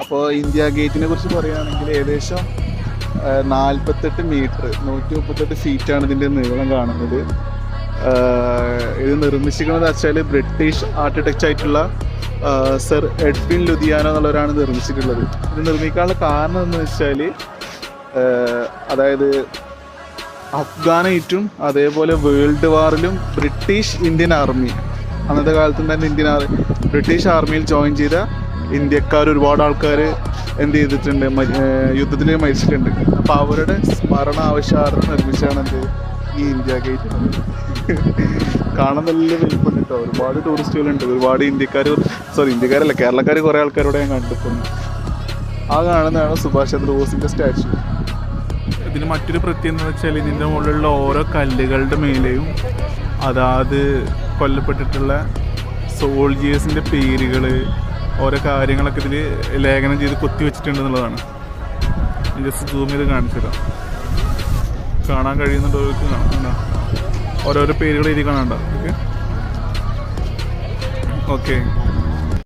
അപ്പോൾ ഇന്ത്യ ഗേറ്റിനെ കുറിച്ച് പറയുകയാണെങ്കിൽ ഏകദേശം 48 മീറ്റർ 138 ഫീറ്റാണ് ഇതിൻ്റെ നീളം കാണുന്നത്. ഇത് നിർമ്മിച്ചിരിക്കുന്നത് വെച്ചാൽ ബ്രിട്ടീഷ് ആർക്കിടെക്റ്റ് ആയിട്ടുള്ള സർ എഡ്വിൻ ലുധിയാന എന്നുള്ളവരാണ് നിർമ്മിച്ചിട്ടുള്ളത്. ഇത് നിർമ്മിക്കാനുള്ള കാരണം എന്ന് വെച്ചാൽ അതായത് അഫ്ഗാനായിട്ടും അതേപോലെ വേൾഡ് വാറിലും ബ്രിട്ടീഷ് ഇന്ത്യൻ ആർമി അന്നത്തെ കാലത്തുണ്ടായിരുന്ന ബ്രിട്ടീഷ് ആർമിയിൽ ജോയിൻ ചെയ്ത ഇന്ത്യക്കാർ ഒരുപാട് ആൾക്കാർ എന്ത് ചെയ്തിട്ടുണ്ട്, യുദ്ധത്തിൽ മരിച്ചിട്ടുണ്ട്. അപ്പോൾ അവരുടെ സ്മരണാവശ്യാർത്ഥം നിർമ്മിച്ചാണ് എന്ത് ഈ ഇന്ത്യ ഗേറ്റ്. കാണാൻ നല്ല വലിപ്പമുണ്ട് കേട്ടോ. ഒരുപാട് ടൂറിസ്റ്റുകളുണ്ട്, ഒരുപാട് ഇന്ത്യക്കാരല്ല കേരളക്കാർ കുറേ ആൾക്കാരോടെ ഞാൻ കണ്ടിട്ടുണ്ട്. ആ കാണുന്നതാണ് സുഭാഷ് ചന്ദ്രബോസിൻ്റെ സ്റ്റാച്യു. ഇതിന് മറ്റൊരു പ്രത്യേകത എന്ന് വെച്ചാൽ ഇതിൻ്റെ മുകളിലുള്ള ഓരോ കല്ലുകളുടെ മേലെയും അതാത് കൊല്ലപ്പെട്ടിട്ടുള്ള സോൾജിയേഴ്സിൻ്റെ പേരുകൾ, ഓരോ കാര്യങ്ങളൊക്കെ ഇതിൽ ലേഖനം ചെയ്ത് കൊത്തി വെച്ചിട്ടുണ്ടെന്നുള്ളതാണ്. ജസ്റ്റ് സൂം ചെയ്ത് കാണിച്ചു തരാം. കാണാൻ കഴിയുന്നുണ്ടവർക്ക് കാണാം. ഓരോരോ പേരുകൾ എഴുതി കാണാണ്ട. ഓക്കെ.